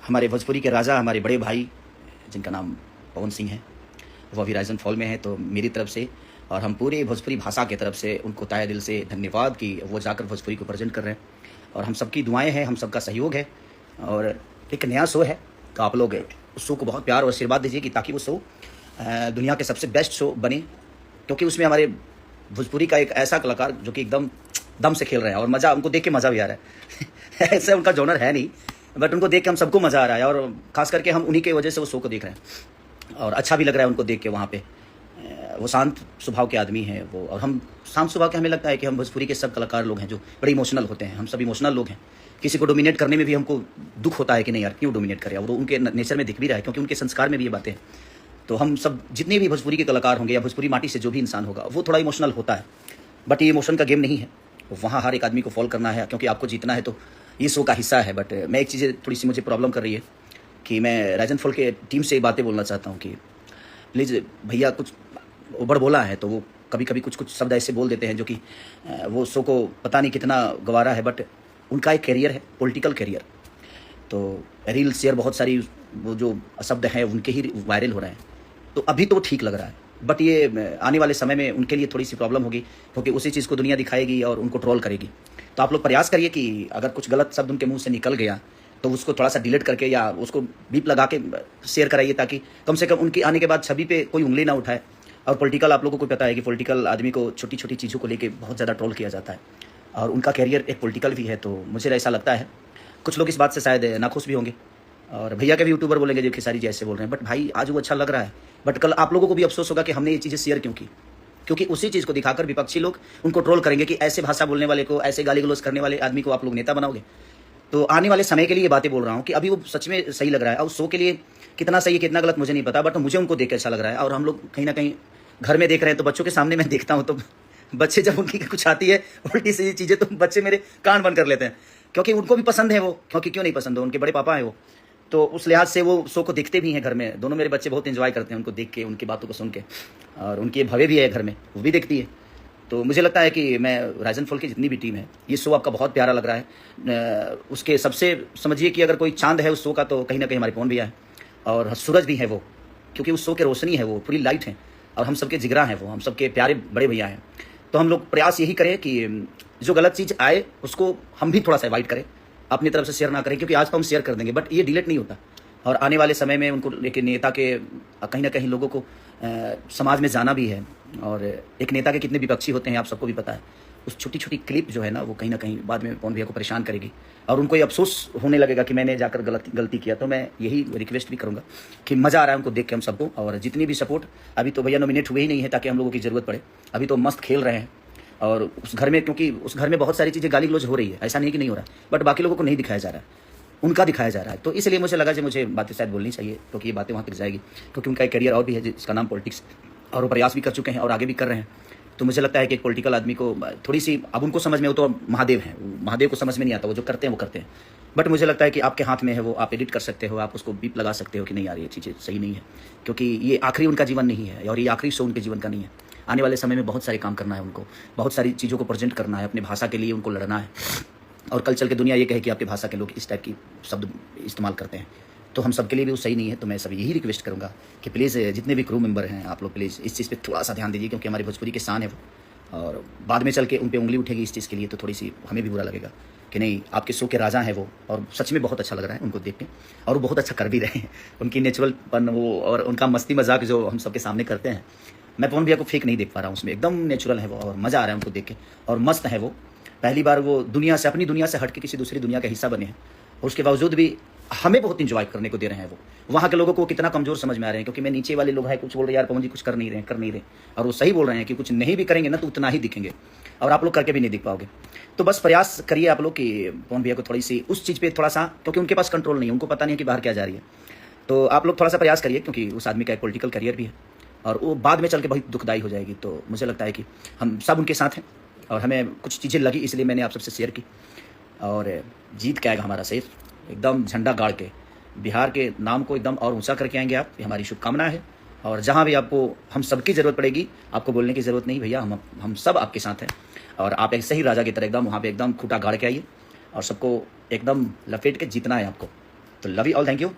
हमारे भोजपुरी के राजा, हमारे बड़े भाई जिनका नाम पवन सिंह है, वो अभी राइजन फॉल में है। तो मेरी तरफ से और हम पूरे भोजपुरी भाषा की तरफ से उनको तहे दिल से धन्यवाद कि वो जाकर भोजपुरी को प्रेजेंट कर रहे हैं। और हम सबकी दुआएं हैं, हम सबका सहयोग है। और एक नया शो है, तो आप लोग उस शो को बहुत प्यार और आशीर्वाद दीजिए कि ताकि वो शो दुनिया के सबसे बेस्ट शो बने, क्योंकि उसमें हमारे भोजपुरी का एक ऐसा कलाकार जो कि एकदम दम से खेल रहे हैं और मज़ा, उनको देख के मज़ा भी आ रहा है। ऐसे उनका जॉनर है नहीं, बट उनको देख के हम सबको मज़ा आ रहा है और ख़ास करके हम उन्हीं के वजह से वो शो को देख रहे हैं और अच्छा भी लग रहा है उनको देख के। वहाँ पे वो शांत स्वभाव के आदमी हैं वो, और हम शांत स्वभाव के, हमें लगता है कि हम भोजपुरी के सब कलाकार लोग हैं जो बड़े इमोशनल होते हैं। हम सब इमोशनल लोग हैं, किसी को डोमिनेट करने में भी हमको दुख होता है कि नहीं यार क्यों डोमिनेट करे, और उनके नेचर में दिख भी रहा है क्योंकि उनके संस्कार में भी ये बातें हैं। तो हम सब जितने भी भोजपुरी के कलाकार होंगे या भोजपुरी माटी से जो भी इंसान होगा वो थोड़ा इमोशनल होता है, बट ये इमोशन का गेम नहीं है। वहाँ हर एक आदमी को फॉलो करना है क्योंकि आपको जीतना है, तो ये शो का हिस्सा है। बट मैं एक चीज़ें थोड़ी सी मुझे प्रॉब्लम कर रही है कि मैं राइजन फॉल के टीम से बातें बोलना चाहता हूँ कि प्लीज़ भैया, कुछ ओवर बोला है तो वो कभी कभी कुछ कुछ शब्द ऐसे बोल देते हैं जो कि वो शो को पता नहीं कितना गंवारा है, बट उनका एक कैरियर है, पॉलिटिकल कैरियर। तो रील शेयर बहुत सारी वो जो शब्द हैं उनके ही वायरल हो रहे हैं, तो अभी तो ठीक लग रहा है, बट ये आने वाले समय में उनके लिए थोड़ी सी प्रॉब्लम होगी क्योंकि उसी चीज़ को दुनिया दिखाएगी और उनको ट्रोल करेगी। तो आप लोग प्रयास करिए कि अगर कुछ गलत शब्द उनके मुंह से निकल गया तो उसको थोड़ा सा डिलीट करके या उसको बीप लगा के शेयर कराइए, ताकि कम से कम उनके आने के बाद छवि पे कोई उंगली ना उठाए। और पॉलिटिकल, आप लोगों को पता है कि पॉलिटिकल आदमी को छोटी छोटी चीज़ों को लेके बहुत ज़्यादा ट्रोल किया जाता है, और उनका कैरियर एक पॉलिटिकल भी है। तो मुझे ऐसा लगता है कुछ लोग इस बात से शायद नाखुश भी होंगे, और भैया के भी यूट्यूबर बोलेंगे जो खेसारी जी ऐसे बोल रहे हैं, बट भाई आज वो अच्छा लग रहा है, बट कल आप लोगों को भी अफसोस होगा कि हमने ये चीज़ें शेयर क्यों की, क्योंकि उसी चीज़ को दिखाकर विपक्षी लोग उनको ट्रोल करेंगे कि ऐसे भाषा बोलने वाले को, ऐसे गाली गलौज करने वाले आदमी को आप लोग नेता बनाओगे। तो आने वाले समय के लिए ये बातें बोल रहा हूँ कि अभी वो सच में सही लग रहा है, और शो के लिए कितना सही है कितना गलत मुझे नहीं पता, बट मुझे उनको देख के अच्छा लग रहा है। और हम लोग कहीं ना कहीं घर में देख रहे हैं, तो बच्चों के सामने मैं देखता हूँ तो बच्चे जब उनकी कुछ आती है उल्टी सी चीज़ें तो बच्चे मेरे कान बंद कर लेते हैं, क्योंकि उनको भी पसंद है वो, क्योंकि क्यों नहीं पसंद हो, उनके बड़े पापा हैं वो। तो उस लिहाज से वो शो को देखते भी हैं घर में, दोनों मेरे बच्चे बहुत एंजॉय करते हैं उनको देख के, उनकी बातों को सुन के। और उनकी भवे भी है घर में, वो भी देखती है। तो मुझे लगता है कि मैं राइजन फॉल की जितनी भी टीम है, ये शो आपका बहुत प्यारा लग रहा है। उसके सबसे समझिए कि अगर कोई चांद है उस शो का तो कहीं ना कहीं हमारे पवन भैया है, और सूरज भी है वो, क्योंकि उस शो की रोशनी है वो पूरी लाइट है, और हम सबके जिगरा हैं वो, हम सबके प्यारे बड़े भैया हैं। तो हम लोग प्रयास यही करें कि जो गलत चीज़ आए उसको हम भी थोड़ा सा अवॉइड करें, अपनी तरफ से शेयर ना करें, क्योंकि आज तो हम शेयर कर देंगे बट ये डिलीट नहीं होता। और आने वाले समय में उनको एक नेता के कहीं ना कहीं लोगों को समाज में जाना भी है, और एक नेता के कितने विपक्षी होते हैं आप सबको भी पता है। उस छोटी छोटी क्लिप जो है ना वो कहीं ना कहीं बाद में पवन भैया को परेशान करेगी, और उनको ये अफसोस होने लगेगा कि मैंने जाकर गलती किया। तो मैं यही रिक्वेस्ट भी करूँगा कि मज़ा आ रहा है उनको देख के हम सबको, और जितनी भी सपोर्ट, अभी तो भैया नॉमिनेट हुए ही नहीं है ताकि हम लोगों की ज़रूरत पड़े, अभी तो मस्त खेल रहे हैं। और उस घर में, क्योंकि उस घर में बहुत सारी चीज़ें गाली गलौज हो रही है, ऐसा नहीं कि नहीं हो रहा है, बट बाकी लोगों को नहीं दिखाया जा रहा है, उनका दिखाया जा रहा है। तो इसलिए मुझे लगा कि मुझे बातें शायद बोलनी चाहिए, क्योंकि ये बातें वहाँ तक जाएगी, क्योंकि उनका एक करियर और भी है जिसका नाम पॉलिटिक्स, और वो प्रयास भी कर चुके हैं और आगे भी कर रहे हैं। तो मुझे लगता है कि एक पॉलिटिकल आदमी को थोड़ी सी, अब उनको समझ में, वो तो महादेव हैं, महादेव को समझ में नहीं आता, वो जो करते हैं वो करते हैं, बट मुझे लगता है कि आपके हाथ में है वो, आप एडिट कर सकते हो, आप उसको बीप लगा सकते हो कि नहीं यार ये चीज़ें सही नहीं है, क्योंकि ये आखिरी उनका जीवन नहीं है और ये आखिरी शो उनके जीवन का नहीं है। आने वाले समय में बहुत सारे काम करना है उनको, बहुत सारी चीज़ों को प्रेजेंट करना है, अपनी भाषा के लिए उनको लड़ना है, और कल चल के दुनिया ये कहे कि आपकी भाषा के लोग इस टाइप की शब्द इस्तेमाल करते हैं, तो हम सबके लिए भी वो सही नहीं है। तो मैं सब यही रिक्वेस्ट करूँगा कि प्लीज़ जितने भी क्रू मेंबर हैं आप लोग प्लीज़ इस चीज़ पे थोड़ा सा ध्यान दीजिए, क्योंकि हमारी भोजपुरी की शान है वो, और बाद में चल के उन पे उंगली उठेगी इस चीज़ के लिए तो थोड़ी सी हमें भी बुरा लगेगा कि नहीं, आपके शो के राजा हैं वो, और सच में बहुत अच्छा लग रहा है उनको देख के, और वो बहुत अच्छा कर भी रहे हैं। उनकी नेचुरलपन वो, और उनका मस्ती मजाक जो हम सबके सामने करते हैं, मैं पवन भैया को फेक नहीं देख पा रहा हूँ उसमें, एकदम नेचुरल है वो, और मज़ा आ रहा है उनको देख के, और मस्त है वो। पहली बार वो दुनिया से, अपनी दुनिया से हट के किसी दूसरी दुनिया का हिस्सा बने हैं, और उसके बावजूद भी हमें बहुत इंजॉय करने को दे रहे हैं वो। वहाँ के लोगों को कितना कमज़ोर समझ में आ रहे हैं, क्योंकि मैं नीचे वाले लोग हैं कुछ बोल रहे यार पवन जी कुछ कर नहीं रहे, और वो सही बोल रहे हैं कि कुछ नहीं भी करेंगे ना तो उतना ही दिखेंगे, और आप लोग करके भी नहीं दिख पाओगे। तो बस प्रयास करिए आप लोग कि पवन भैया को थोड़ी सी उस चीज़ पे थोड़ा सा, क्योंकि उनके पास कंट्रोल नहीं है, उनको पता नहीं है कि बाहर क्या जा रही है, तो आप लोग थोड़ा सा प्रयास करिए, क्योंकि उस आदमी का एक पॉलिटिकल करियर भी है, और वो बाद में चल के बहुत दुखदायी हो जाएगी। तो मुझे लगता है कि हम सब उनके साथ हैं, और हमें कुछ चीज़ें लगी इसलिए मैंने आप सबसे शेयर की, और जीत के आएगा हमारा शेर, एकदम झंडा गाड़ के बिहार के नाम को एकदम और ऊंचा करके आएंगे आप, ये हमारी शुभकामना है। और जहाँ भी आपको हम सबकी ज़रूरत पड़ेगी, आपको बोलने की ज़रूरत नहीं भैया, हम सब आपके साथ हैं, और आप एक सही राजा की तरह एकदम वहाँ पे एकदम खूंटा गाड़ के आइए, और सबको एकदम लपेट के जीतना है आपको। तो love you all, thank you.